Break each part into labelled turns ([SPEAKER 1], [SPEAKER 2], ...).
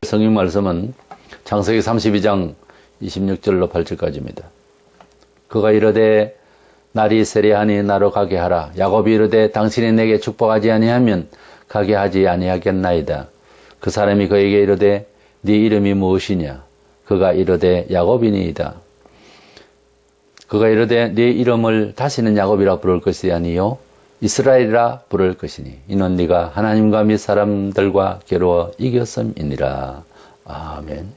[SPEAKER 1] 성경 말씀은 창세기 32장 26절로 8절까지입니다. 그가 이르되 날이 세려하니 나로 가게 하라. 야곱이 이르되 당신이 내게 축복하지 아니하면 가게 하지 아니하겠나이다. 그 사람이 그에게 이르되 네 이름이 무엇이냐? 그가 이르되 야곱이니이다. 그가 이르되 네 이름을 다시는 야곱이라 부를 것이 아니요 이스라엘이라 부를 것이니 이는 네가 하나님과 및 사람들과 겨루어 이겼음이니라. 아멘.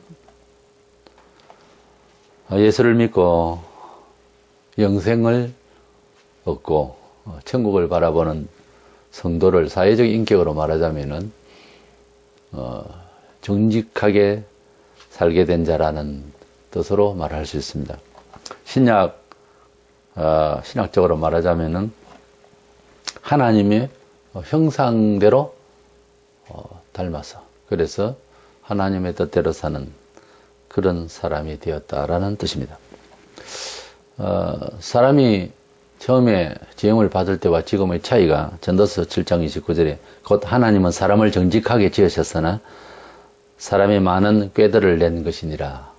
[SPEAKER 1] 예수를 믿고 영생을 얻고 천국을 바라보는 성도를 사회적 인격으로 말하자면은 정직하게 살게 된 자라는 뜻으로 말할 수 있습니다. 신학적으로 말하자면은 하나님의 형상대로 닮아서, 그래서 하나님의 뜻대로 사는 그런 사람이 되었다라는 뜻입니다. 사람이 처음에 지음을 받을 때와 지금의 차이가 전도서 7장 29절에 곧 하나님은 사람을 정직하게 지으셨으나 사람이 많은 꾀들을 낸 것이니라.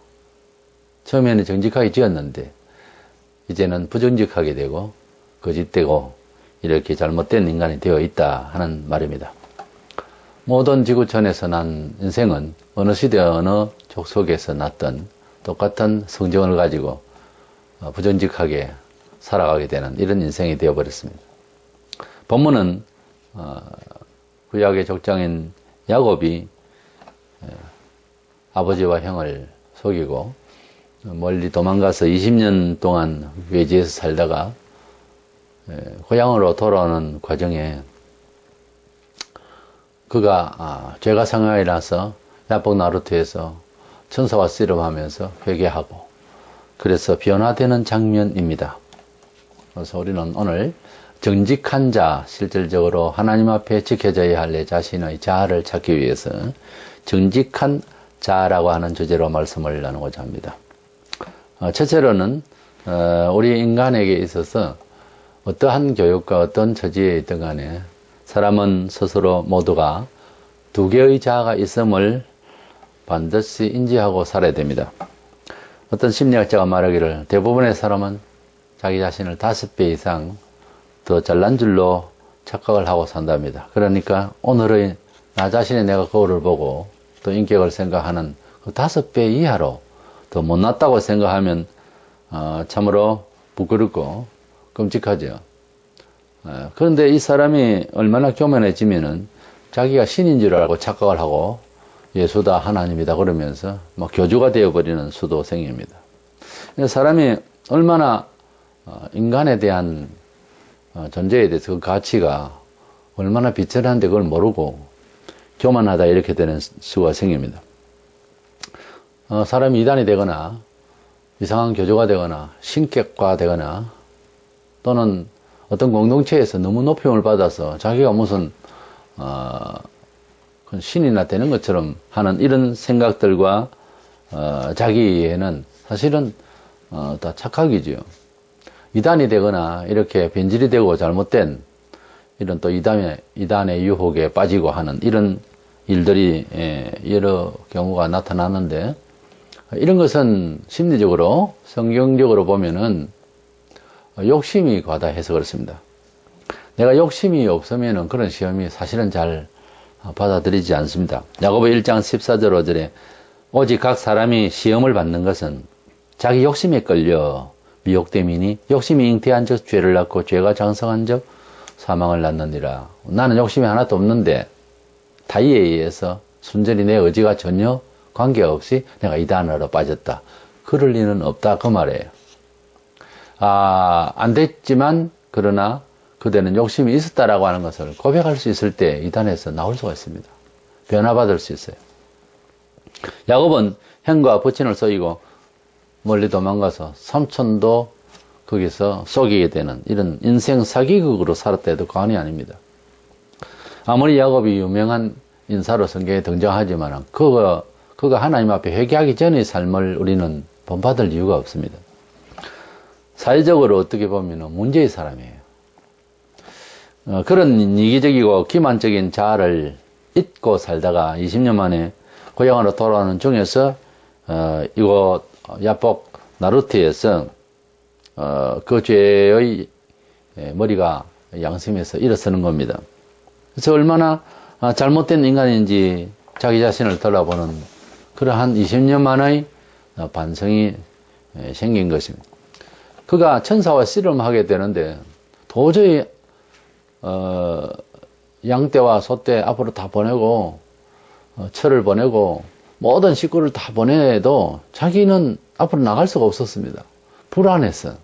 [SPEAKER 1] 처음에는 정직하게 지었는데 이제는 부정직하게 되고 거짓되고 이렇게 잘못된 인간이 되어 있다 하는 말입니다. 모든 지구촌에서 난 인생은 어느 시대 어느 족속에서 났던 똑같은 성정을 가지고 부정직하게 살아가게 되는 이런 인생이 되어버렸습니다. 본문은 구약의 족장인 야곱이 아버지와 형을 속이고 멀리 도망가서 20년 동안 외지에서 살다가 고향으로 돌아오는 과정에 그가 죄가 생각이 나서 야복 나루트에서 천사와 씨름하면서 회개하고 그래서 변화되는 장면입니다. 그래서 우리는 오늘 정직한 자, 실질적으로 하나님 앞에 지켜져야 할 내 자신의 자아를 찾기 위해서 정직한 자라고 하는 주제로 말씀을 나누고자 합니다. 첫째로는 우리 인간에게 있어서 어떠한 교육과 어떤 처지에 있든 간에 사람은 스스로 모두가 두 개의 자아가 있음을 반드시 인지하고 살아야 됩니다. 어떤 심리학자가 말하기를 대부분의 사람은 자기 자신을 5배 이상 더 잘난 줄로 착각을 하고 산답니다. 그러니까 오늘의 나 자신의 내가 거울을 보고 또 인격을 생각하는 그 5배 이하로 더 못났다고 생각하면 참으로 부끄럽고 끔찍하죠. 그런데 이 사람이 얼마나 교만해지면은 자기가 신인 줄 알고 착각을 하고 예수다 하나님이다 그러면서 막 교주가 되어버리는 수도 생깁니다. 사람이 얼마나 인간에 대한 존재에 대해서 그 가치가 얼마나 비천한데 그걸 모르고 교만하다 이렇게 되는 수가 생깁니다. 사람이 이단이 되거나 이상한 교주가 되거나 신격화 되거나 또는 어떤 공동체에서 너무 높임을 받아서 자기가 무슨 신이나 되는 것처럼 하는 이런 생각들과 자기에는 사실은 다 착각이지요. 이단이 되거나 이렇게 변질이 되고 잘못된 이런 또 이단의 유혹에 빠지고 하는 이런 일들이 여러 경우가 나타나는데 이런 것은 심리적으로 성경적으로 보면은 욕심이 과다해서 그렇습니다. 내가 욕심이 없으면은 그런 시험이 사실은 잘 받아들이지 않습니다. 야고보 1장 14절 5절에 오직 각 사람이 시험을 받는 것은 자기 욕심에 끌려 미혹됨이니 욕심이 잉태한 적 죄를 낳고 죄가 장성한 적 사망을 낳느니라. 나는 욕심이 하나도 없는데 타의에 의해서 순전히 내 의지가 전혀 관계없이 내가 이단으로 빠졌다. 그럴 리는 없다 그 말이에요. 안 됐지만 그러나 그대는 욕심이 있었다라고 하는 것을 고백할 수 있을 때 이단에서 나올 수가 있습니다. 변화받을 수 있어요. 야곱은 형과 부친을 속이고 멀리 도망가서 삼촌도 거기서 속이게 되는 이런 인생 사기극으로 살았다 해도 과언이 아닙니다. 아무리 야곱이 유명한 인사로 성경에 등장하지만 그가 하나님 앞에 회개하기 전의 삶을 우리는 본받을 이유가 없습니다. 사회적으로 어떻게 보면 문제의 사람이에요. 그런 이기적이고 기만적인 자아를 잊고 살다가 20년 만에 고향으로 돌아오는 중에서 이곳 야복 나루트에서 그 죄의 머리가 양심에서 일어서는 겁니다. 그래서 얼마나 잘못된 인간인지 자기 자신을 돌아보는 그러한 20년 만의 반성이 생긴 것입니다. 그가 천사와 씨름하게 되는데 도저히 양떼와 소떼 앞으로 다 보내고 철을 보내고 모든 식구를 다 보내도 자기는 앞으로 나갈 수가 없었습니다. 불안했어요.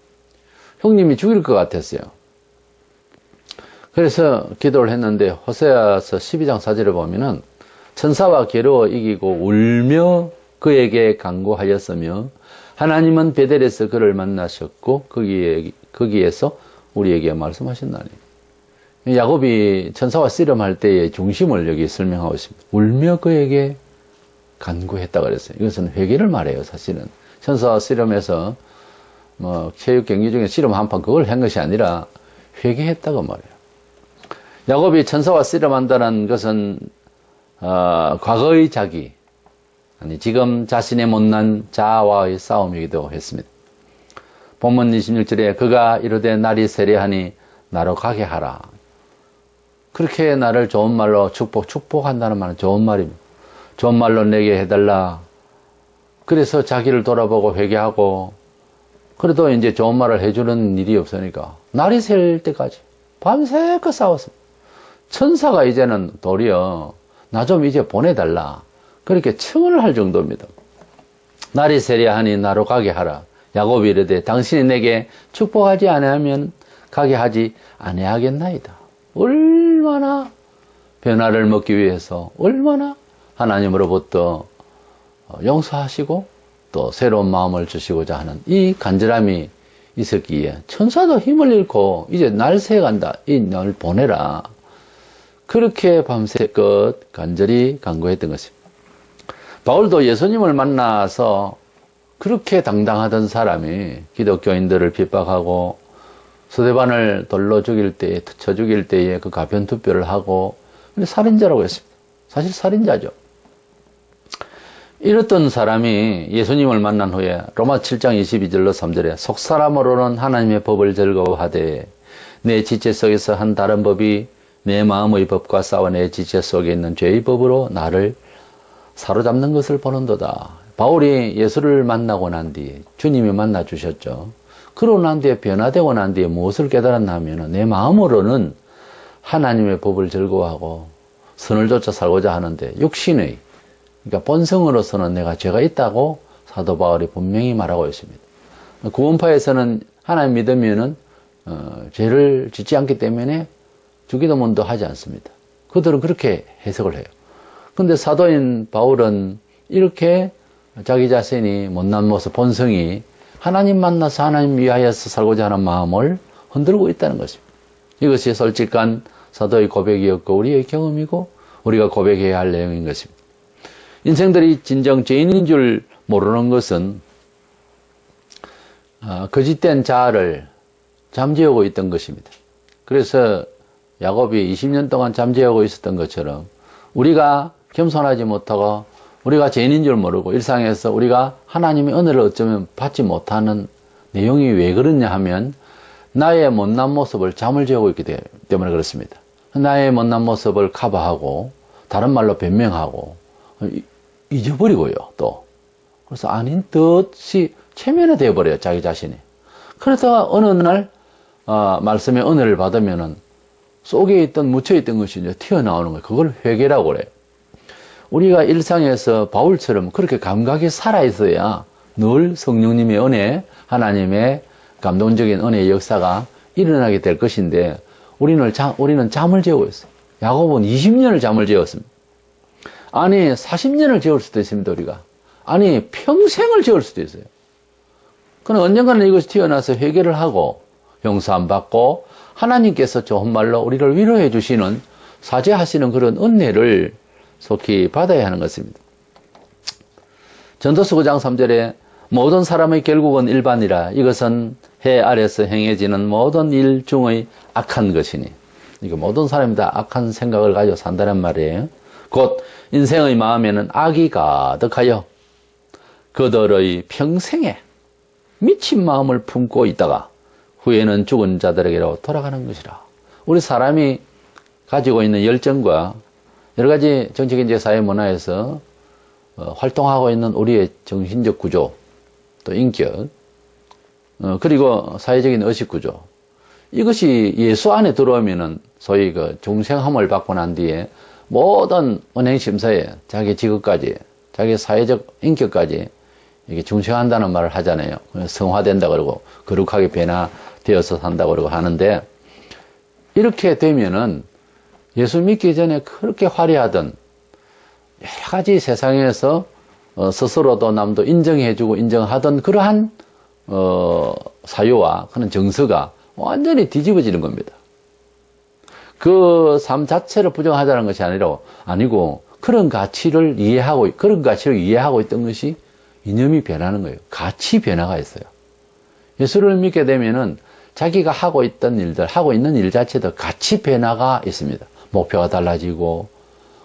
[SPEAKER 1] 형님이 죽일 것 같았어요. 그래서 기도를 했는데 호세아서 12장 4절에 보면은 천사와 괴로워 이기고 울며 그에게 간구하였으며 하나님은 베델에서 그를 만나셨고 거기에서 우리에게 말씀하셨나니. 야곱이 천사와 씨름할 때의 중심을 여기 설명하고 있습니다. 울며 그에게 간구했다 그랬어요. 이것은 회개를 말해요. 사실은 천사와 씨름해서 체육 경기 중에 씨름 한판 그걸 한 것이 아니라 회개했다고 말해요. 야곱이 천사와 씨름한다는 것은 과거의 자기, 아니 지금 자신의 못난 자아와의 싸움이기도 했습니다. 본문 26절에 그가 이르되 날이 세려하니 나로 가게 하라. 그렇게 나를 좋은 말로 축복한다는 말은 좋은 말입니다. 좋은 말로 내게 해달라. 그래서 자기를 돌아보고 회개하고, 그래도 이제 좋은 말을 해주는 일이 없으니까 날이 셀 때까지 밤새껏 싸웠습니다. 천사가 이제는 도리어 나 좀 이제 보내달라 그렇게 청을 할 정도입니다. 날이 세려하니 나로 가게 하라. 야곱이 이르되 당신이 내게 축복하지 아니하면 가게 하지 아니하겠나이다. 얼마나 변화를 먹기 위해서 얼마나 하나님으로부터 용서하시고 또 새로운 마음을 주시고자 하는 이 간절함이 있었기에 천사도 힘을 잃고 이제 날 새간다. 이 날 보내라. 그렇게 밤새껏 간절히 간구했던 것입니다. 바울도 예수님을 만나서 그렇게 당당하던 사람이 기독교인들을 핍박하고 스데반을 돌로 죽일 때에, 쳐 죽일 때에 그 가변 투표를 하고 살인자라고 했습니다. 사실 살인자죠. 이랬던 사람이 예수님을 만난 후에 로마 7장 22절로 3절에 속사람으로는 하나님의 법을 즐거워하되 내 지체 속에서 한 다른 법이 내 마음의 법과 싸워 내 지체 속에 있는 죄의 법으로 나를 사로잡는 것을 보는도다. 바울이 예수를 만나고 난 뒤에 주님이 만나 주셨죠. 그러고 난 뒤에 변화되고 난 뒤에 무엇을 깨달았나 하면 내 마음으로는 하나님의 법을 즐거워하고 선을 쫓아 살고자 하는데 육신의 그러니까 본성으로서는 내가 죄가 있다고 사도 바울이 분명히 말하고 있습니다. 구원파에서는 하나님 믿으면은 죄를 짓지 않기 때문에 주기도문도 하지 않습니다. 그들은 그렇게 해석을 해요. 근데 사도인 바울은 이렇게 자기 자신이 못난 모습, 본성이 하나님 만나서 하나님 위하여서 살고자 하는 마음을 흔들고 있다는 것입니다. 이것이 솔직한 사도의 고백이었고 우리의 경험이고 우리가 고백해야 할 내용인 것입니다. 인생들이 진정 죄인인 줄 모르는 것은 거짓된 자아를 잠재우고 있던 것입니다. 그래서 야곱이 20년 동안 잠재우고 있었던 것처럼 우리가 겸손하지 못하고 우리가 죄인인 줄 모르고 일상에서 우리가 하나님의 은혜를 어쩌면 받지 못하는 내용이 왜 그러냐 하면 나의 못난 모습을 잠을 재우고 있기 때문에 그렇습니다. 나의 못난 모습을 커버하고 다른 말로 변명하고 잊어버리고요. 또 그래서 아닌 듯이 체면화되어 버려요. 자기 자신이. 그러다가 어느 날 말씀의 은혜를 받으면은 속에 있던 묻혀있던 것이 이제 튀어나오는 거예요. 그걸 회개라고 그래요. 우리가 일상에서 바울처럼 그렇게 감각이 살아있어야 늘 성령님의 은혜, 하나님의 감동적인 은혜의 역사가 일어나게 될 것인데 우리는 잠을 재우고 있어요. 야곱은 20년을 잠을 재웠습니다. 아니 40년을 재울 수도 있습니다. 우리가. 아니 평생을 재울 수도 있어요. 그럼 언젠가는 이것이 튀어나와서 회개를 하고 용서 안 받고 하나님께서 좋은 말로 우리를 위로해 주시는 사죄하시는 그런 은혜를 속히 받아야 하는 것입니다. 전도서 9장 3절에 모든 사람의 결국은 일반이라 이것은 해 아래서 행해지는 모든 일 중의 악한 것이니 이거 모든 사람이 다 악한 생각을 가지고 산다는 말이에요. 곧 인생의 마음에는 악이 가득하여 그들의 평생에 미친 마음을 품고 있다가 후에는 죽은 자들에게로 돌아가는 것이라. 우리 사람이 가지고 있는 열정과 여러 가지 정치, 경제, 사회, 문화에서 활동하고 있는 우리의 정신적 구조, 또 인격, 그리고 사회적인 의식 구조, 이것이 예수 안에 들어오면은 소위 그 중생함을 받고 난 뒤에 모든 은행 심사에 자기 직업까지, 자기 사회적 인격까지 이게 중생한다는 말을 하잖아요. 성화된다 그러고 거룩하게 변화되어서 산다 그러고 하는데, 이렇게 되면은 예수 믿기 전에 그렇게 화려하던 여러 가지 세상에서 스스로도 남도 인정해주고 인정하던 그러한 사유와 그런 정서가 완전히 뒤집어지는 겁니다. 그 삶 자체를 부정하자는 것이 아니고 그런 가치를 이해하고 있던 것이 이념이 변하는 거예요. 가치 변화가 있어요. 예수를 믿게 되면은 자기가 하고 있는 일 자체도 가치 변화가 있습니다. 목표가 달라지고,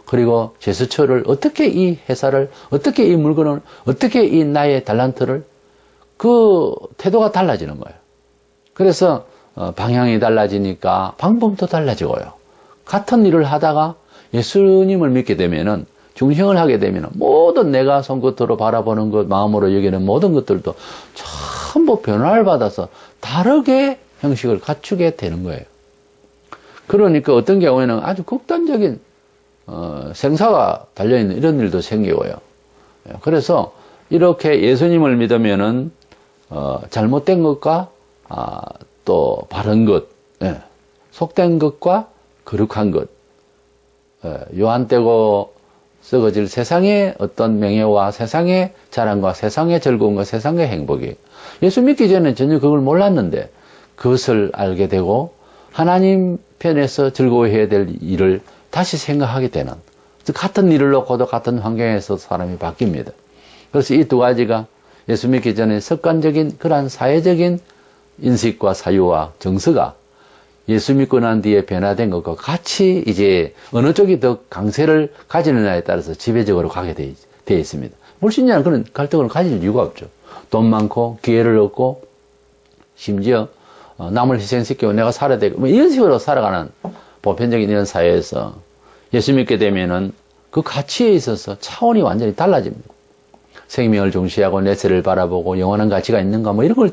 [SPEAKER 1] 그리고 제스처를 어떻게 이 회사를, 어떻게 이 물건을, 어떻게 이 나의 달란트를, 그 태도가 달라지는 거예요. 그래서 방향이 달라지니까 방법도 달라지고요. 같은 일을 하다가 예수님을 믿게 되면은, 중생을 하게 되면은 모든 내가 손끝으로 바라보는 것, 마음으로 여기는 모든 것들도 전부 변화를 받아서 다르게 형식을 갖추게 되는 거예요. 그러니까 어떤 경우에는 아주 극단적인 생사가 달려있는 이런 일도 생기고요. 그래서 이렇게 예수님을 믿으면은 잘못된 것과 또 바른 것, 속된 것과 거룩한 것, 요한되고 썩어질 세상의 어떤 명예와 세상의 자랑과 세상의 즐거움과 세상의 행복이, 예수 믿기 전에 전혀 그걸 몰랐는데 그것을 알게 되고 하나님 편에서 즐거워해야 될 일을 다시 생각하게 되는, 같은 일을 놓고도 같은 환경에서 사람이 바뀝니다. 그래서 이 두 가지가 예수 믿기 전에 습관적인 그러한 사회적인 인식과 사유와 정서가 예수 믿고 난 뒤에 변화된 것과 같이 이제 어느 쪽이 더 강세를 가지느냐에 따라서 지배적으로 가게 되어 있습니다. 불신자는 그런 갈등을 가질 이유가 없죠. 돈 많고 기회를 얻고 심지어 남을 희생시키고 내가 살아야 되고 뭐 이런 식으로 살아가는 보편적인 이런 사회에서 예수 믿게 되면은 그 가치에 있어서 차원이 완전히 달라집니다. 생명을 중시하고 내세를 바라보고 영원한 가치가 있는가 뭐 이런 걸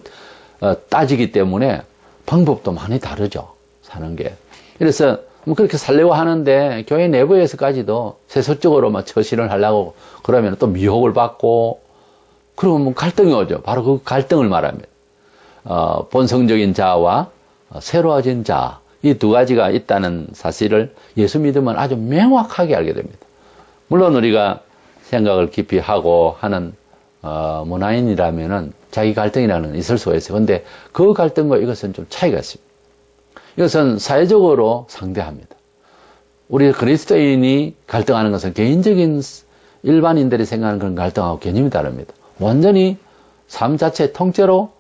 [SPEAKER 1] 따지기 때문에 방법도 많이 다르죠. 사는 게. 그래서 뭐 그렇게 살려고 하는데 교회 내부에서까지도 세속적으로 막 처신을 하려고 그러면 또 미혹을 받고 그러면 뭐 갈등이 오죠. 바로 그 갈등을 말합니다. 본성적인 자와 새로워진 자, 이 두 가지가 있다는 사실을 예수 믿으면 아주 명확하게 알게 됩니다. 물론 우리가 생각을 깊이 하고 하는 문화인이라면은 자기 갈등이라는 건 있을 수가 있어요. 근데 그 갈등과 이것은 좀 차이가 있습니다. 이것은 사회적으로 상대합니다. 우리 그리스도인이 갈등하는 것은 개인적인 일반인들이 생각하는 그런 갈등하고 개념이 다릅니다. 완전히 삶 자체 통째로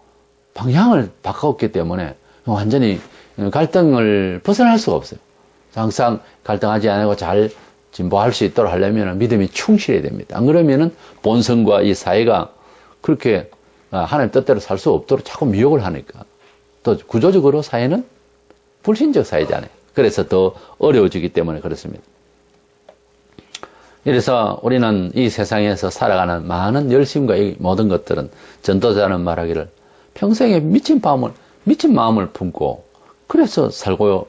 [SPEAKER 1] 방향을 바꿨기 때문에 완전히 갈등을 벗어날 수가 없어요. 항상 갈등하지 않고 잘 진보할 수 있도록 하려면 믿음이 충실해야 됩니다. 안 그러면은 본성과 이 사회가 그렇게 하나님 뜻대로 살 수 없도록 자꾸 미혹을 하니까. 또 구조적으로 사회는 불신적 사회잖아요. 그래서 더 어려워지기 때문에 그렇습니다. 그래서 우리는 이 세상에서 살아가는 많은 열심과 이 모든 것들은 전도자는 말하기를 평생에 미친 마음을 품고 그래서 살고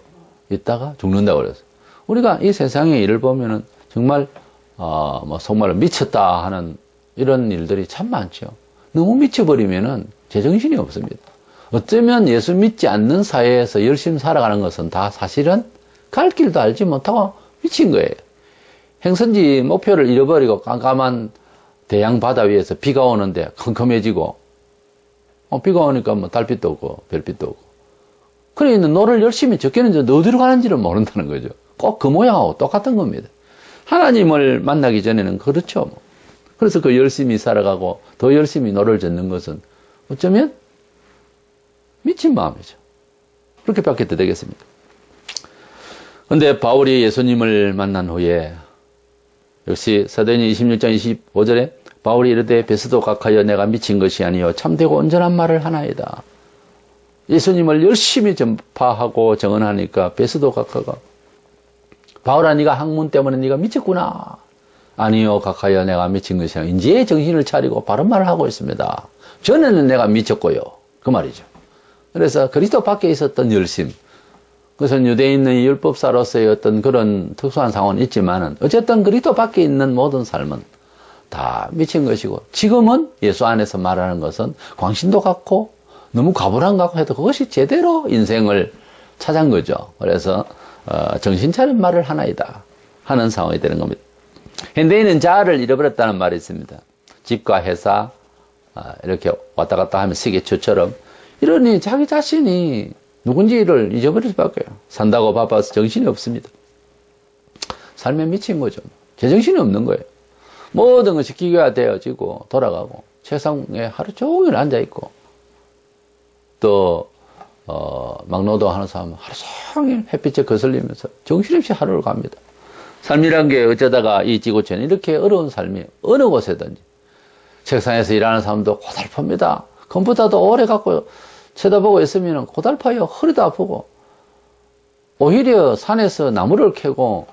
[SPEAKER 1] 있다가 죽는다고 그랬어요. 우리가 이 세상의 일을 보면은 정말 뭐 정말 미쳤다 하는 이런 일들이 참 많죠. 너무 미쳐버리면은 제정신이 없습니다. 어쩌면 예수 믿지 않는 사회에서 열심히 살아가는 것은 다 사실은 갈 길도 알지 못하고 미친 거예요. 행선지 목표를 잃어버리고 깜깜한 대양 바다 위에서 비가 오는데 컴컴해지고 비가 오니까 뭐 달빛도 없고 별빛도 없고 그러니까 노를 열심히 적게는 어디로 가는지를 모른다는 거죠. 꼭 그 모양하고 똑같은 겁니다. 하나님을 만나기 전에는 그렇죠. 그래서 그 열심히 살아가고 더 열심히 노를 젓는 것은 어쩌면 미친 마음이죠. 그렇게밖에 더 되겠습니다. 그런데 바울이 예수님을 만난 후에 역시 사도행전 26장 25절에 바울이 이르되 베스도 각하여 내가 미친 것이 아니요 참되고 온전한 말을 하나이다. 예수님을 열심히 전파하고 증언하니까 베스도 각하가 바울아 네가 학문 때문에 네가 미쳤구나. 아니요 각하여 내가 미친 것이 아니라 이제 정신을 차리고 바른 말을 하고 있습니다. 전에는 내가 미쳤고요. 그 말이죠. 그래서 그리스도 밖에 있었던 열심, 그것은 유대인의 율법사로서의 어떤 그런 특수한 상황은 있지만은 어쨌든 그리스도 밖에 있는 모든 삶은 다 미친 것이고, 지금은 예수 안에서 말하는 것은 광신도 같고 너무 가불한 것 같고 해도 그것이 제대로 인생을 찾은 거죠. 그래서 정신 차린 말을 하나이다 하는 상황이 되는 겁니다. 현대인은 자아를 잃어버렸다는 말이 있습니다. 집과 회사 이렇게 왔다 갔다 하면 세계초처럼 이러니 자기 자신이 누군지를 잊어버릴 수밖에 없어요. 산다고 바빠서 정신이 없습니다. 삶에 미친 거죠. 제정신이 없는 거예요. 모든 것이 기계화되어지고 돌아가고 세상에 하루 종일 앉아있고 또 막노동하는 사람은 하루 종일 햇빛에 거슬리면서 정신없이 하루를 갑니다. 삶이란 게 어쩌다가 이 지구촌에 이렇게 어려운 삶이 어느 곳에든지, 책상에서 일하는 사람도 고달픕니다. 컴퓨터도 오래 갖고 쳐다보고 있으면 고달파요. 허리도 아프고. 오히려 산에서 나무를 캐고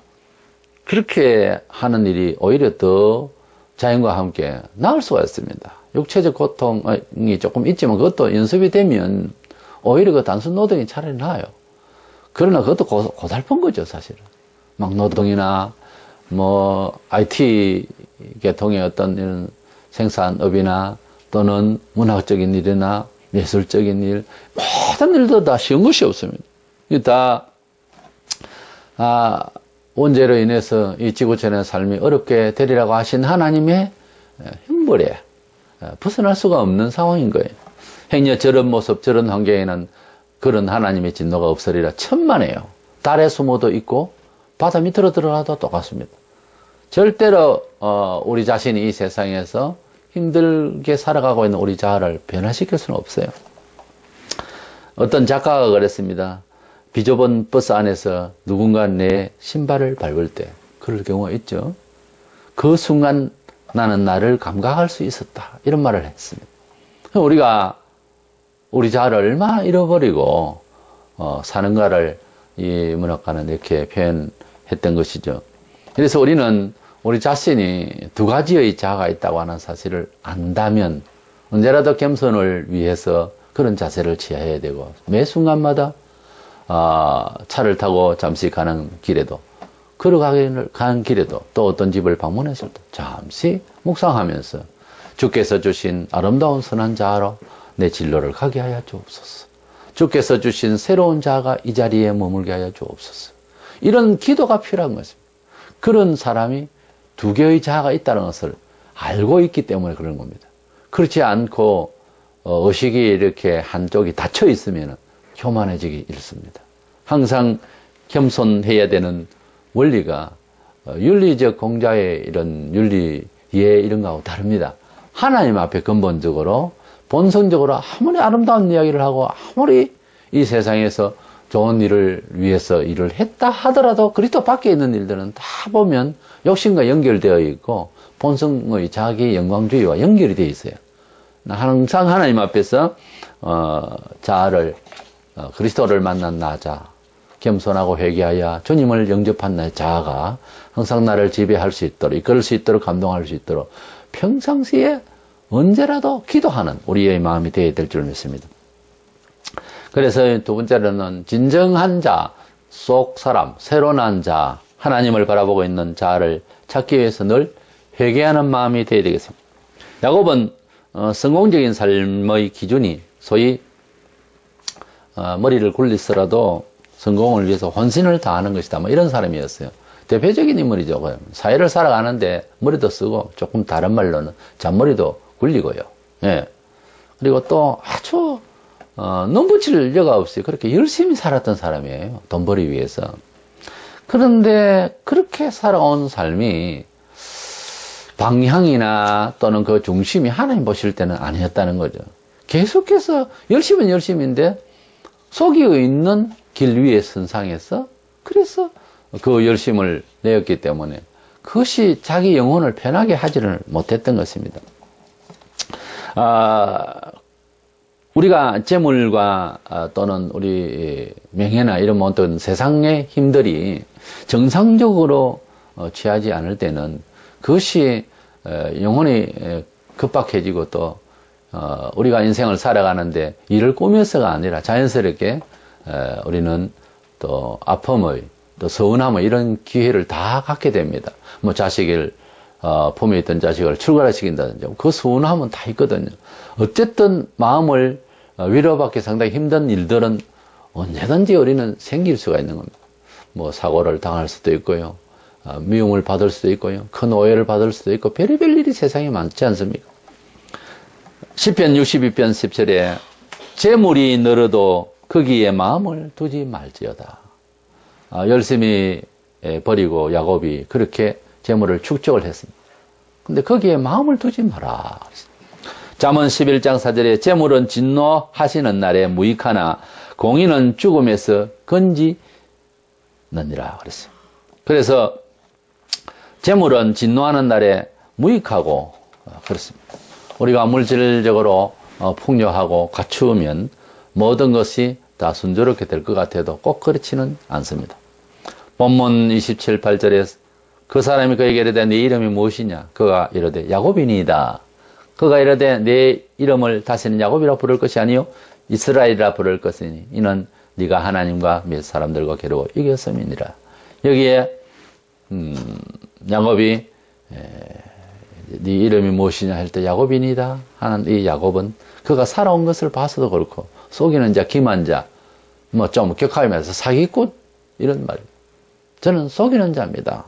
[SPEAKER 1] 그렇게 하는 일이 오히려 더 자연과 함께 나을 수가 있습니다. 육체적 고통이 조금 있지만 그것도 연습이 되면 오히려 그 단순 노동이 차라리 나아요. 그러나 그것도 고달픈 거죠, 사실은. 막 노동이나 뭐 IT 계통의 어떤 이런 생산업이나 또는 문학적인 일이나 예술적인 일, 모든 일도 다 쉬운 것이 없습니다. 이게 다 원죄로 인해서 이 지구촌의 삶이 어렵게 되리라고 하신 하나님의 형벌에 벗어날 수가 없는 상황인 거예요. 행여 저런 모습, 저런 환경에는 그런 하나님의 진노가 없으리라 천만에요. 달에 숨어도 있고 바다 밑으로 들어가도 똑같습니다. 절대로 우리 자신이 이 세상에서 힘들게 살아가고 있는 우리 자아를 변화시킬 수는 없어요. 어떤 작가가 그랬습니다. 비좁은 버스 안에서 누군가 내 신발을 밟을 때 그럴 경우가 있죠. 그 순간 나는 나를 감각할 수 있었다, 이런 말을 했습니다. 우리가 우리 자아를 얼마나 잃어버리고 사는가를 이 문학가는 이렇게 표현했던 것이죠. 그래서 우리는 우리 자신이 두 가지의 자아가 있다고 하는 사실을 안다면 언제라도 겸손을 위해서 그런 자세를 취해야 되고, 매 순간마다 차를 타고 잠시 가는 길에도, 걸어가는 길에도, 또 어떤 집을 방문했을 때 잠시 묵상하면서 주께서 주신 아름다운 선한 자아로 내 진로를 가게 하여 주옵소서. 주께서 주신 새로운 자아가 이 자리에 머물게 하여 주옵소서. 이런 기도가 필요한 것입니다. 그런 사람이 두 개의 자아가 있다는 것을 알고 있기 때문에 그런 겁니다. 그렇지 않고 의식이 이렇게 한쪽이 닫혀 있으면 교만해지기 일습니다. 항상 겸손해야 되는 원리가 윤리적 공자의 이런 윤리의 이런 거하고 다릅니다. 하나님 앞에 근본적으로 본성적으로 아무리 아름다운 이야기를 하고 아무리 이 세상에서 좋은 일을 위해서 일을 했다 하더라도 그리스도 밖에 있는 일들은 다 보면 욕심과 연결되어 있고 본성의 자기 영광주의와 연결이 되어 있어요. 항상 하나님 앞에서 자아를 그리스도를 만난 나자, 겸손하고 회개하여 주님을 영접한 나의 자아가 항상 나를 지배할 수 있도록, 이끌 수 있도록, 감동할 수 있도록 평상시에 언제라도 기도하는 우리의 마음이 되어야 될 줄 믿습니다. 그래서 두 번째로는 진정한 자, 속 사람, 새로 난 자, 하나님을 바라보고 있는 자아를 찾기 위해서 늘 회개하는 마음이 되어야 되겠습니다. 야곱은 성공적인 삶의 기준이 소위 머리를 굴리서라도 성공을 위해서 혼신을 다하는 것이다, 뭐 이런 사람이었어요. 대표적인 인물이죠. 사회를 살아가는데 머리도 쓰고 조금 다른 말로는 잔머리도 굴리고요. 예. 그리고 또 아주 눈붙일 여가 없이 그렇게 열심히 살았던 사람이에요. 돈 벌이 위해서. 그런데 그렇게 살아온 삶이 방향이나 또는 그 중심이 하나님 보실 때는 아니었다는 거죠. 계속해서 열심은 열심인데 속이 있는 길 위에 선상에서 그래서 그 열심을 내었기 때문에 그것이 자기 영혼을 편하게 하지를 못했던 것입니다. 우리가 재물과 또는 우리 명예나 이런 어떤 세상의 힘들이 정상적으로 취하지 않을 때는 그것이 영혼이 급박해지고 또 우리가 인생을 살아가는데 이를 꾸며서가 아니라 자연스럽게 우리는 또 아픔의 또 서운함의 이런 기회를 다 갖게 됩니다. 뭐 자식을 품에 있던 자식을 출가를 시킨다든지 그 서운함은 다 있거든요. 어쨌든 마음을 위로받기 상당히 힘든 일들은 언제든지 우리는 생길 수가 있는 겁니다. 뭐 사고를 당할 수도 있고요. 미움을 받을 수도 있고요. 큰 오해를 받을 수도 있고 별의별 일이 세상에 많지 않습니까? 시편 62편 10절에 재물이 늘어도 거기에 마음을 두지 말지어다. 열심히 버리고 야곱이 그렇게 재물을 축적을 했습니다. 근데 거기에 마음을 두지 마라. 잠언 11장 4절에 재물은 진노하시는 날에 무익하나 공의는 죽음에서 건지느니라 그랬어요. 그래서 재물은 진노하는 날에 무익하고 그렇습니다. 우리가 물질적으로 풍요하고 갖추면 모든 것이 다 순조롭게 될 것 같아도 꼭 그렇지는 않습니다. 본문 27, 8절에 그 사람이 그에게 이르되 네 이름이 무엇이냐? 그가 이르되 야곱이니이다. 그가 이르되 내 이름을 다시는 야곱이라 부를 것이 아니요 이스라엘이라 부를 것이니 이는 네가 하나님과 몇 사람들과 겨루어 이겼음이니라. 여기에 야곱이 네 이름이 무엇이냐 할 때 야곱이니이다 하는 이 야곱은 그가 살아온 것을 봐서도 그렇고 속이는 자, 기만 자, 뭐 좀 격하면서 사기꾼 이런 말이에요. 저는 속이는 자입니다.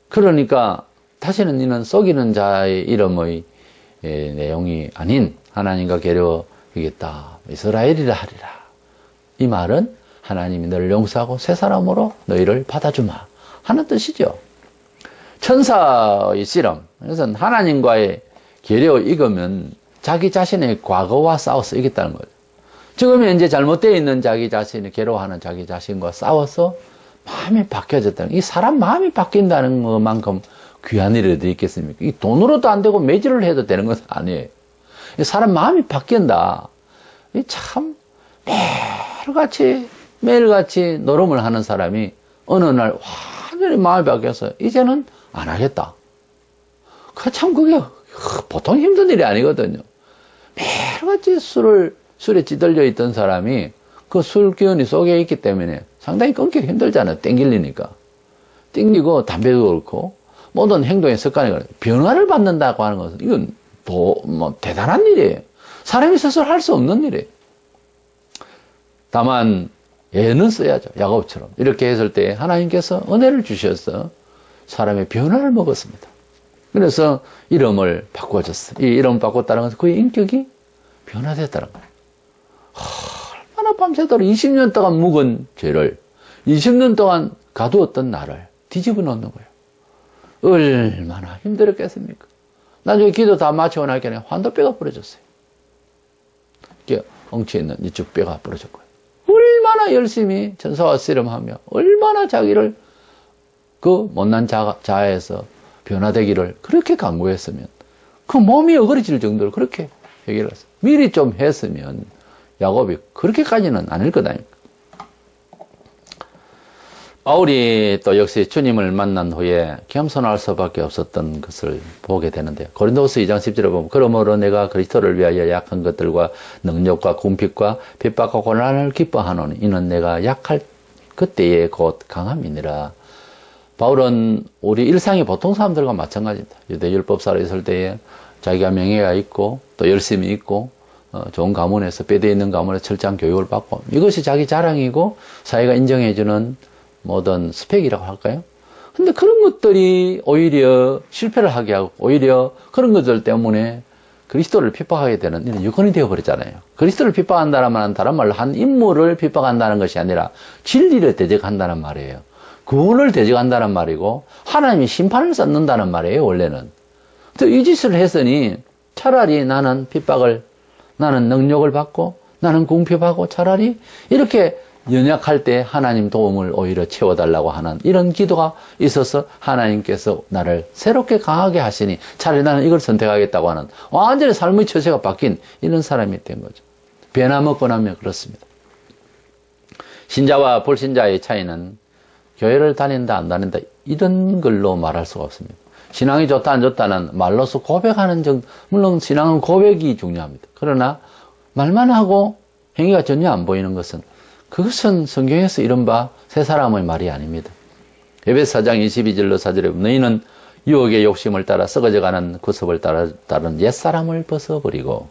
[SPEAKER 1] 그러니까 다시는 이는 속이는 자의 이름의 내용이 아닌 하나님과 겨루어이겠다. 이스라엘이라 하리라. 이 말은 하나님이 너를 용서하고 새 사람으로 너희를 받아주마 하는 뜻이죠. 천사의 씨름, 그래서 하나님과의 계략을 이기면 자기 자신의 과거와 싸워서 이겼다는 거죠. 지금 현재 잘못되어 있는 자기 자신이 괴로워하는 자기 자신과 싸워서 마음이 바뀌어졌다는, 이 사람 마음이 바뀐다는 것만큼 귀한 일이 어디 있겠습니까? 이 돈으로도 안 되고 매질을 해도 되는 것은 아니에요. 이 사람 마음이 바뀐다. 이 참 매일같이 노름을 하는 사람이 어느 날 완전히 마음이 바뀌어서 이제는 안 하겠다. 그게 보통 힘든 일이 아니거든요. 매일같이 술에 찌들려 있던 사람이 그 술 기운이 속에 있기 때문에 상당히 끊기기 힘들잖아요. 땡기려니까. 땡기고 담배도 그렇고 모든 행동의 습관이 그래요. 변화를 받는다고 하는 것은 이건 대단한 일이에요. 사람이 스스로 할 수 없는 일이에요. 다만 애는 써야죠. 야곱처럼. 이렇게 했을 때 하나님께서 은혜를 주셔서 사람의 변화를 먹었습니다. 그래서 이름을 바꿔줬어요. 이 이름 바꿨다는 것은 그의 인격이 변화됐다는 거예요. 얼마나 밤새도록 20년 동안 묵은 죄를 20년 동안 가두었던 나를 뒤집어 놓는 거예요. 얼마나 힘들었겠습니까? 나중에 기도 다 마치고 나니까 환도뼈가 부러졌어요. 이렇게 엉치에 있는 이쪽 뼈가 부러졌고요. 얼마나 열심히 천사와 씨름하며 얼마나 자기를 그 못난 자에서 변화되기를 그렇게 강구했으면 그 몸이 어그러질 정도로 그렇게 해결을 했어요. 미리 좀 했으면 야곱이 그렇게까지는 아닐 것 아닙니까? 바울이 또 역시 주님을 만난 후에 겸손할 수밖에 없었던 것을 보게 되는데 고린도후서 2장 10절에 보면 그러므로 내가 그리스도를 위하여 약한 것들과 능력과 궁핍과 핍박과 고난을 기뻐하노니 이는 내가 약할 그때에 곧 강함이니라. 바울은 우리 일상의 보통 사람들과 마찬가지입니다. 유대율법사로 있을 때에 자기가 명예가 있고 또 열심히 있고 좋은 가문에서 빼대 있는 가문에서 철저한 교육을 받고 이것이 자기 자랑이고 사회가 인정해주는 모든 스펙이라고 할까요? 근데 그런 것들이 오히려 실패를 하게 하고 오히려 그런 것들 때문에 그리스도를 핍박하게 되는 이런 여건이 되어버렸잖아요. 그리스도를 핍박한다는 말은 다른 말로 한 인물을 핍박한다는 것이 아니라 진리를 대적한다는 말이에요. 구원을 대적한다는 말이고 하나님이 심판을 쌓는다는 말이에요. 원래는. 또 이 짓을 했으니 차라리 나는 능력을 받고 나는 궁핍하고 차라리 이렇게 연약할 때 하나님 도움을 오히려 채워달라고 하는 이런 기도가 있어서 하나님께서 나를 새롭게 강하게 하시니 차라리 나는 이걸 선택하겠다고 하는 완전히 삶의 처세가 바뀐 이런 사람이 된 거죠. 변화먹고 나면 그렇습니다. 신자와 불신자의 차이는 교회를 다닌다 안 다닌다 이런 걸로 말할 수가 없습니다. 신앙이 좋다 안 좋다는 말로서 고백하는 정도, 물론 신앙은 고백이 중요합니다. 그러나 말만 하고 행위가 전혀 안 보이는 것은 그것은 성경에서 이른바 새 사람의 말이 아닙니다. 에베소 4장 22절로 4절에 너희는 유혹의 욕심을 따라 썩어져가는 구습을 따른 옛사람을 벗어버리고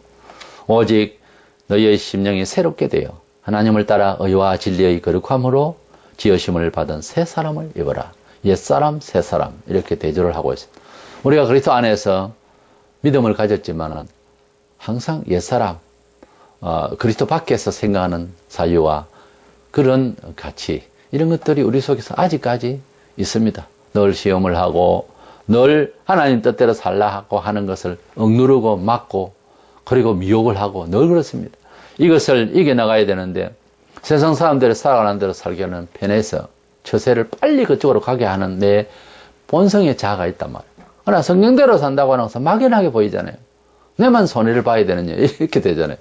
[SPEAKER 1] 오직 너희의 심령이 새롭게 되어 하나님을 따라 의와 진리의 거룩함으로 지으심을 받은 새 사람을 입어라. 옛사람, 새사람 이렇게 대조를 하고 있습니다. 우리가 그리스도 안에서 믿음을 가졌지만 항상 옛사람, 그리스도 밖에서 생각하는 사유와 그런 가치 이런 것들이 우리 속에서 아직까지 있습니다. 늘 시험을 하고 늘 하나님 뜻대로 살라고 하는 것을 억누르고 막고 그리고 미혹을 하고 늘 그렇습니다. 이것을 이겨나가야 되는데 세상 사람들이 살아가는 대로 살기는 편해서 처세를 빨리 그쪽으로 가게 하는 내 본성의 자아가 있단 말이에요. 그러나 성경대로 산다고 하는 것은 막연하게 보이잖아요. 내만 손해를 봐야 되느냐 이렇게 되잖아요.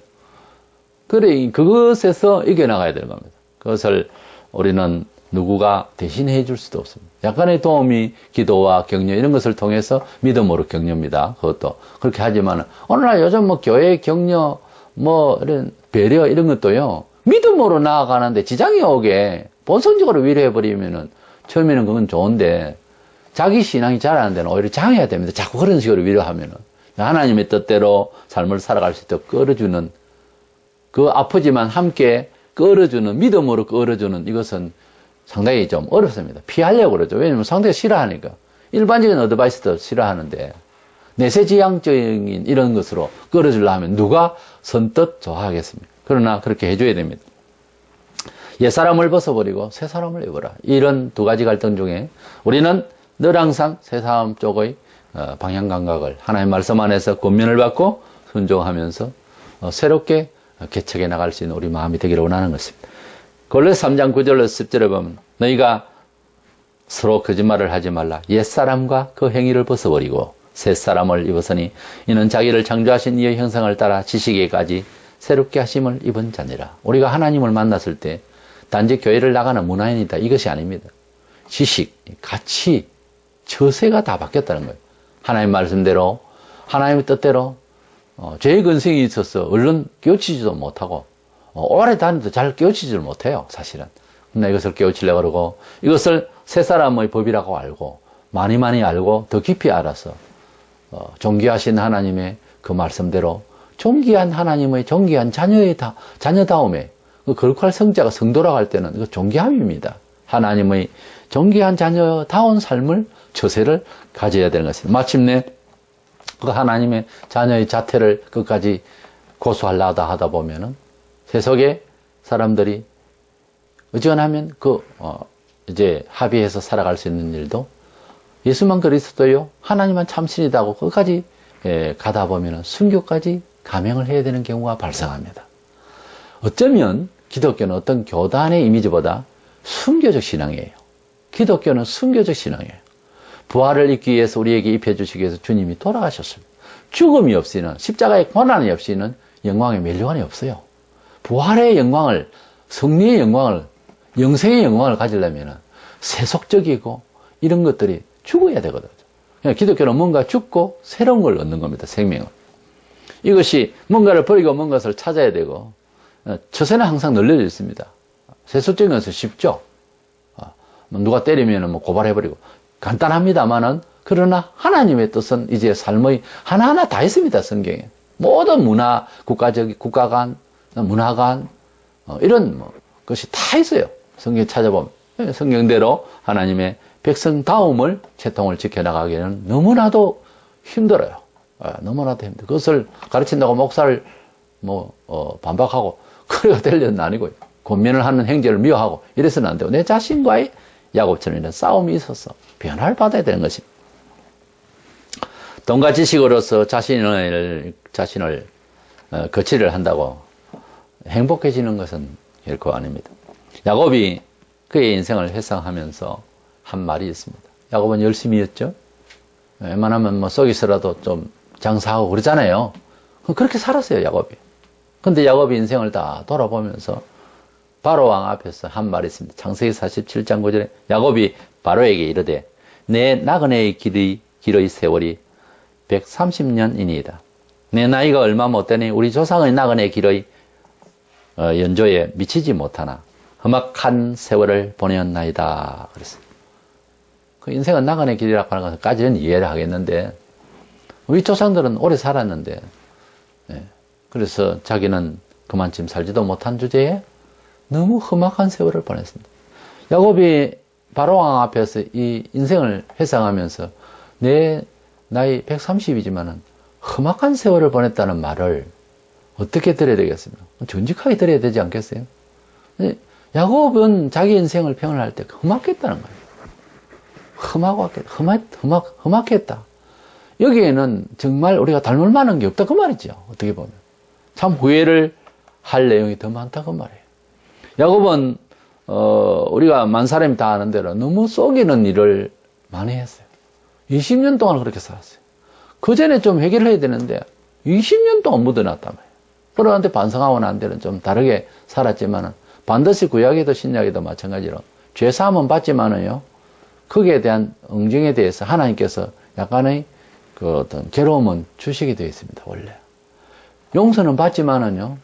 [SPEAKER 1] 그래 그것에서 이겨나가야 되는 겁니다. 그것을 우리는 누구가 대신해 줄 수도 없습니다. 약간의 도움이 기도와 격려 이런 것을 통해서 믿음으로 격려입니다. 그것도 그렇게 하지만 오늘날 요즘 뭐 교회 격려 뭐 이런 배려 이런 것도요 믿음으로 나아가는데 지장이 오게 본성적으로 위로해 버리면은 처음에는 그건 좋은데 자기 신앙이 자라는 데는 오히려 장애가 됩니다. 자꾸 그런 식으로 위로하면은 하나님의 뜻대로 삶을 살아갈 수 있도록 끌어주는 그 아프지만 함께 끌어주는 믿음으로 끌어주는 이것은 상당히 좀 어렵습니다. 피하려고 그러죠. 왜냐하면 상대가 싫어하니까. 일반적인 어드바이스도 싫어하는데 내세지향적인 이런 것으로 끌어주려 하면 누가 선뜻 좋아하겠습니까? 그러나 그렇게 해줘야 됩니다. 옛사람을 벗어버리고 새사람을 입어라. 이런 두 가지 갈등 중에 우리는 늘 항상 새사람 쪽의 방향 감각을 하나님의 말씀 안에서 권면을 받고 순종하면서 새롭게 개척해 나갈 수 있는 우리 마음이 되기를 원하는 것입니다. 골로새 3장 9절로 10절에 보면 너희가 서로 거짓말을 하지 말라. 옛사람과 그 행위를 벗어버리고 새사람을 입었으니 이는 자기를 창조하신 이의 형상을 따라 지식에까지 새롭게 하심을 입은 자니라. 우리가 하나님을 만났을 때 단지 교회를 나가는 문화인이다 이것이 아닙니다. 지식, 가치, 처세가 다 바뀌었다는 거예요. 하나님 말씀대로 하나님의 뜻대로 죄의 근성이 있어서 얼른 깨우치지도 못하고 오래 다니도 잘 깨우치지를 못해요. 사실은. 근데 이것을 깨우치려고 그러고 이것을 새 사람의 법이라고 알고 많이 알고 더 깊이 알아서 존귀하신 하나님의 그 말씀대로 존귀한 하나님의 존귀한 자녀다움에 그 거룩할 성자가 성도라고 할 때는 그 존귀함입니다. 하나님의 존귀한 자녀다운 삶을 처세를 가져야 되는 것입니다. 마침내 그 하나님의 자녀의 자태를 끝까지 고수하려다 하다 보면은 세속의 사람들이 어지간하면 이제 합의해서 살아갈 수 있는 일도 예수만 그리스도요 하나님만 참신이다고 끝까지 가다 보면은 순교까지 감행을 해야 되는 경우가 발생합니다. 어쩌면 기독교는 어떤 교단의 이미지보다 순교적 신앙이에요. 기독교는 순교적 신앙이에요. 부활을 입기 위해서 우리에게 입혀주시기 위해서 주님이 돌아가셨습니다. 죽음이 없이는 십자가의 고난이 없이는 영광의 멸류관이 없어요. 부활의 영광을 승리의 영광을 영생의 영광을 가지려면 세속적이고 이런 것들이 죽어야 되거든요. 그러니까 기독교는 뭔가 죽고 새로운 걸 얻는 겁니다. 생명을. 이것이 뭔가를 버리고 뭔가를 찾아야 되고 처세는 항상 널려져 있습니다. 세속적인 것은 쉽죠. 누가 때리면 뭐 고발해버리고 간단합니다만은 그러나 하나님의 뜻은 이제 삶의 하나하나 다 있습니다. 성경에 모든 문화, 국가 간, 문화 간 이런 것이 다 있어요. 성경에 찾아보면 성경대로 하나님의 백성다움을 채통을 지켜나가기에는 너무나도 힘들어요. 너무나도 힘들어요. 그것을 가르친다고 목사를 반박하고 그래가 될 일은 아니고요. 권면을 하는 행제를 미워하고 이래서는 안 되고 내 자신과의 야곱처럼 이런 싸움이 있어서 변화를 받아야 되는 것입니다. 돈과 지식으로서 자신을 거치를 한다고 행복해지는 것은 결코 아닙니다. 야곱이 그의 인생을 회상하면서 한 말이 있습니다. 야곱은 열심히 했죠. 웬만하면 뭐 썩이서라도 좀 장사하고 그러잖아요. 그렇게 살았어요, 야곱이. 근데 야곱이 인생을 다 돌아보면서 바로왕 앞에서 한 말이 있습니다. 창세기 47장 9절에 야곱이 바로에게 이르되 내 나그네의 길의 세월이 130년이니이다. 내 나이가 얼마 못되니 우리 조상의 나그네의 길의 연조에 미치지 못하나 험악한 세월을 보내었나이다. 그랬어요. 그 인생은 나그네 길이라고 하는 것까지는 이해를 하겠는데 우리 조상들은 오래 살았는데 그래서 자기는 그만큼 살지도 못한 주제에 너무 험악한 세월을 보냈습니다. 야곱이 바로왕 앞에서 이 인생을 회상하면서 내 나이 130이지만은 험악한 세월을 보냈다는 말을 어떻게 들어야 되겠습니까? 정직하게 들어야 되지 않겠어요? 야곱은 자기 인생을 평을 때 험악했다는 거예요. 험악했다. 여기에는 정말 우리가 닮을 만한 게 없다 그 말이죠. 어떻게 보면. 참 후회를 할 내용이 더 많다 그 말이에요. 야곱은 우리가 만 사람이 다 아는 대로 너무 속이는 일을 많이 했어요. 20년 동안 그렇게 살았어요. 그 전에 좀 해결을 해야 되는데 20년 동안 묻어놨단 말이에요. 그런데 반성하고 난 데는 좀 다르게 살았지만은 반드시 구약에도 신약에도 마찬가지로 죄사함은 받지만은요 거기에 대한 응징에 대해서 하나님께서 약간의 그 어떤 괴로움은 주시게 되어 있습니다. 원래 용서는 받지만은요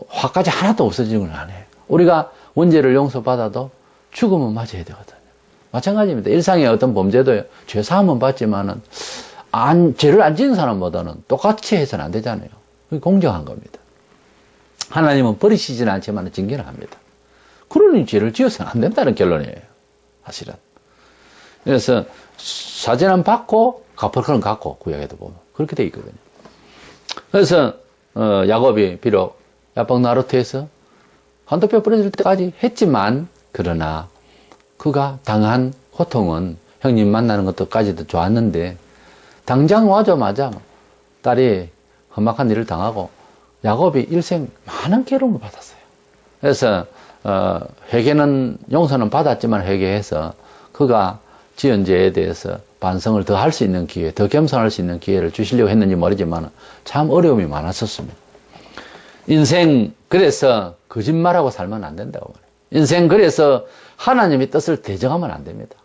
[SPEAKER 1] 화까지 하나도 없어지는 건 아니에요. 우리가 원죄를 용서받아도 죽음은 맞아야 되거든요. 마찬가지입니다. 일상의 어떤 범죄도요, 죄사함은 받지만은, 죄를 안 지은 사람보다는 똑같이 해서는 안 되잖아요. 그게 공정한 겁니다. 하나님은 버리시지는 않지만 징계를 합니다. 그러니 죄를 지어서는 안 된다는 결론이에요. 사실은. 그래서, 사죄는 받고, 갚을 거는 갚고, 구약에도 보면. 그렇게 돼 있거든요. 그래서, 야곱이 비록 야복 나루트에서 한도뼈 부러질 때까지 했지만 그러나 그가 당한 고통은 형님 만나는 것도까지도 좋았는데 당장 와자마자 딸이 험악한 일을 당하고 야곱이 일생 많은 괴로움을 받았어요. 그래서 회개는 용서는 받았지만 회개해서 그가 지은 죄에 대해서 반성을 더 할 수 있는 기회, 더 겸손할 수 있는 기회를 주시려고 했는지 모르지만 참 어려움이 많았었습니다. 인생 그래서 거짓말하고 살면 안 된다고 말해요. 인생 그래서 하나님의 뜻을 대적하면 안 됩니다.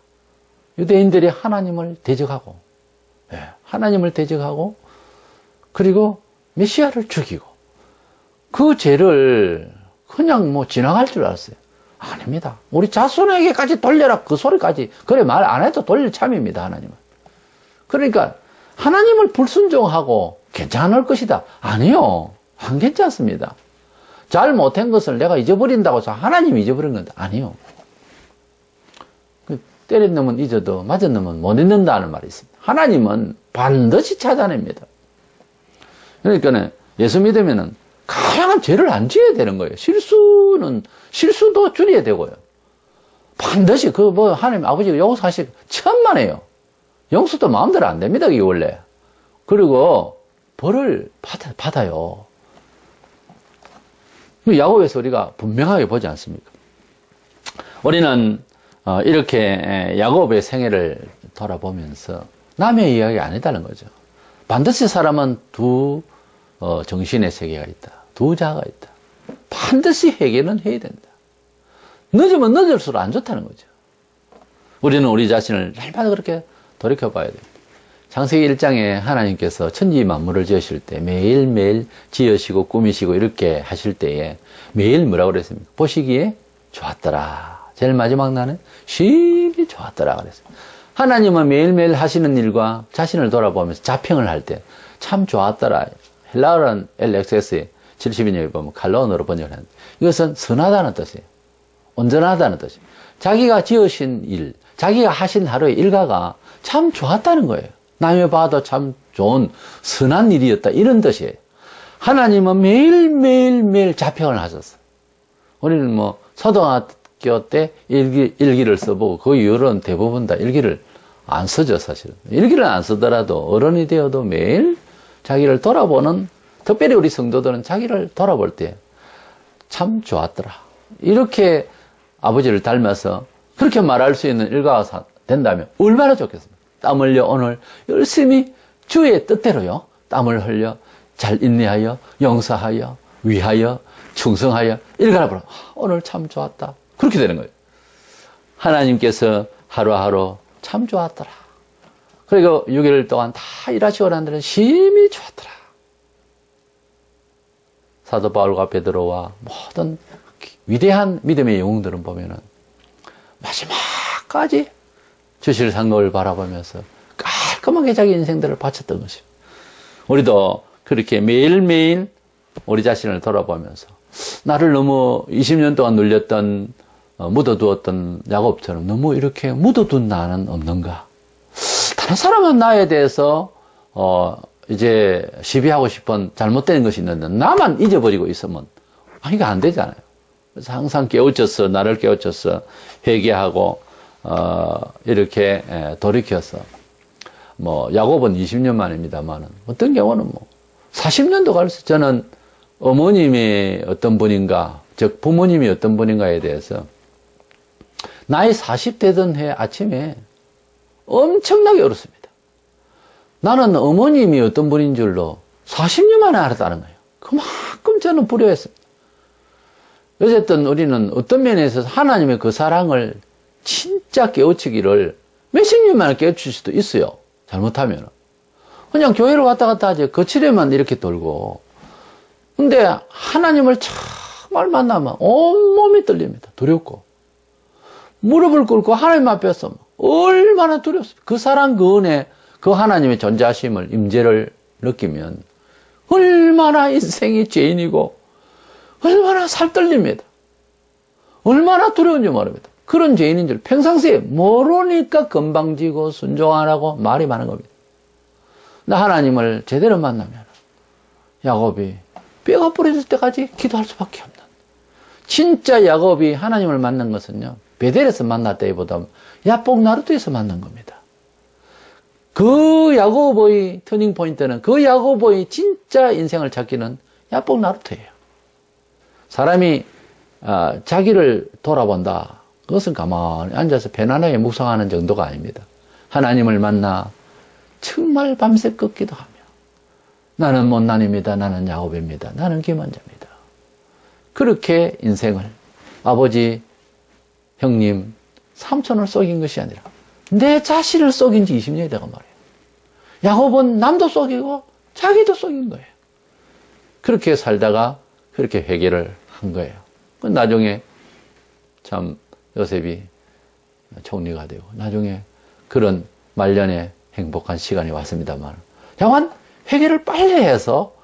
[SPEAKER 1] 유대인들이 하나님을 대적하고 하나님을 대적하고 그리고 메시아를 죽이고 그 죄를 그냥 지나갈 줄 알았어요. 아닙니다. 우리 자손에게까지 돌려라 그 소리까지 그래 말 안 해도 돌릴 참입니다. 하나님은. 그러니까 하나님을 불순종하고 괜찮을 것이다. 아니요. 안 괜찮습니다. 잘 못한 것을 내가 잊어버린다고 해서 하나님이 잊어버린 건데 아니요. 때린 놈은 잊어도 맞은 놈은 못 잊는다는 말이 있습니다. 하나님은 반드시 찾아냅니다. 그러니까 예수 믿으면은 가능한 죄를 안 지어야 되는 거예요. 실수도 줄여야 되고요. 반드시 하나님 아버지가 용서하시고 천만에요. 용서도 마음대로 안 됩니다. 이게 원래. 그리고 벌을 받아요. 야곱에서 우리가 분명하게 보지 않습니까? 우리는 이렇게 야곱의 생애를 돌아보면서 남의 이야기 아니다는 거죠. 반드시 사람은 두 정신의 세계가 있다. 두 자아가 있다. 반드시 회개는 해야 된다. 늦으면 늦을수록 안 좋다는 거죠. 우리는 우리 자신을 날마다 그렇게 돌이켜봐야 됩니다. 창세기 1장에 하나님께서 천지 만물을 지으실 때 매일매일 지으시고 꾸미시고 이렇게 하실 때에 매일 뭐라고 그랬습니까? 보시기에 좋았더라. 제일 마지막 날은 심히 좋았더라 그랬어요. 하나님은 매일매일 하시는 일과 자신을 돌아보면서 자평을 할 때 참 좋았더라. 헬라어는 LXS에 70인역에 보면 칼로언어로 번역을 하는데 이것은 선하다는 뜻이에요. 온전하다는 뜻이에요. 자기가 지으신 일, 자기가 하신 하루의 일과가 참 좋았다는 거예요. 남이 봐도 참 좋은 선한 일이었다 이런 뜻이에요. 하나님은 매일매일 자평을 하셨어요. 우리는 초등학교 때 일기를 써보고 그 이후로는 대부분 다 일기를 안 쓰죠 사실은. 일기를 안 쓰더라도 어른이 되어도 매일 자기를 돌아보는, 특별히 우리 성도들은 자기를 돌아볼 때 참 좋았더라. 이렇게 아버지를 닮아서 그렇게 말할 수 있는 일가가 된다면 얼마나 좋겠습니까? 땀 흘려 오늘 열심히 주의 뜻대로요. 땀을 흘려 잘 인내하여 용서하여 위하여 충성하여 일가라 보라. 오늘 참 좋았다. 그렇게 되는 거예요. 하나님께서 하루하루 참 좋았더라. 그리고 6일 동안 다 일하시고 난 데는 심히 좋았더라. 사도 바울과 베드로와 모든 위대한 믿음의 영웅들은 보면은 마지막까지 주실 상급을 바라보면서 깔끔하게 자기 인생들을 바쳤던 것입니다. 우리도 그렇게 매일매일 우리 자신을 돌아보면서 나를 너무 20년 동안 눌렸던 묻어두었던 야곱처럼 너무 이렇게 묻어둔 나는 없는가? 다른 사람은 나에 대해서 이제 시비하고 싶은 잘못된 것이 있는데 나만 잊어버리고 있으면 이게 안 되잖아요. 그래서 항상 깨우쳐서 나를 깨우쳐서 회개하고 이렇게 돌이켜서 야곱은 20년 만입니다만은 어떤 경우는 40년도 갈 수. 저는 어머님이 어떤 분인가, 즉 부모님이 어떤 분인가에 대해서 나이 40대던 해 아침에 엄청나게 울었습니다. 나는 어머님이 어떤 분인 줄로 40년 만에 알았다는 거예요. 그만큼 저는 불효했습니다. 어쨌든 우리는 어떤 면에서 하나님의 그 사랑을 진짜 깨우치기를 몇십 년 만에 깨우칠 수도 있어요. 잘못하면. 그냥 교회를 왔다 갔다 하지. 거칠에만 이렇게 돌고. 근데 하나님을 정말 만나면 온몸이 떨립니다. 두렵고. 무릎을 꿇고 하나님 앞에서 얼마나 두렵습니까? 그 사랑, 그 은혜, 그 하나님의 존재하심을, 임재를 느끼면 얼마나 인생이 죄인이고 얼마나 살떨립니다. 얼마나 두려운지 모릅니다. 그런 죄인인 줄 평상시에 모르니까 건방지고 순종 안 하고 말이 많은 겁니다. 근데 하나님을 제대로 만나면 야곱이 뼈가 부러질 때까지 기도할 수밖에 없는, 진짜 야곱이 하나님을 만난 것은요, 베델에서 만났다기보다 야복 나루트에서 만난 겁니다. 그 야곱의 터닝 포인트는, 그 야곱의 진짜 인생을 찾기는 야복 나루트예요. 사람이 자기를 돌아본다. 그것은 가만히 앉아서 편안하게 묵상하는 정도가 아닙니다. 하나님을 만나 정말 밤새 끄기도 하며, 나는 못난입니다. 나는 야곱입니다. 나는 기만자입니다. 그렇게 인생을 아버지, 형님, 삼촌을 속인 것이 아니라 내 자신을 속인 지 20년이 되고 말이에요. 야곱은 남도 속이고 자기도 속인 거예요. 그렇게 살다가 그렇게 회개를 한 거예요. 나중에 참 요셉이 총리가 되고 나중에 그런 말년에 행복한 시간이 왔습니다만, 다만 회개를 빨리 해서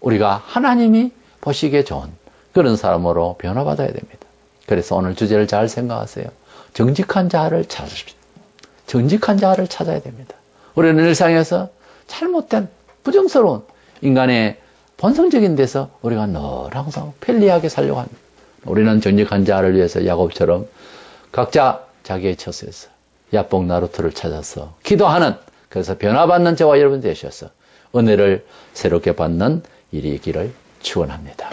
[SPEAKER 1] 우리가 하나님이 보시기에 좋은 그런 사람으로 변화받아야 됩니다. 그래서 오늘 주제를 잘 생각하세요. 정직한 자를 찾으십시오. 정직한 자를 찾아야 됩니다. 우리는 일상에서 잘못된 부정스러운 인간의 본성적인 데서 우리가 늘 항상 편리하게 살려고 합니다. 우리는 정직한 자를 위해서 야곱처럼 각자 자기의 처소에서 야복 나루트를 찾아서 기도하는, 그래서 변화받는 저와 여러분 되셔서 은혜를 새롭게 받는 일이 있기를 축원합니다.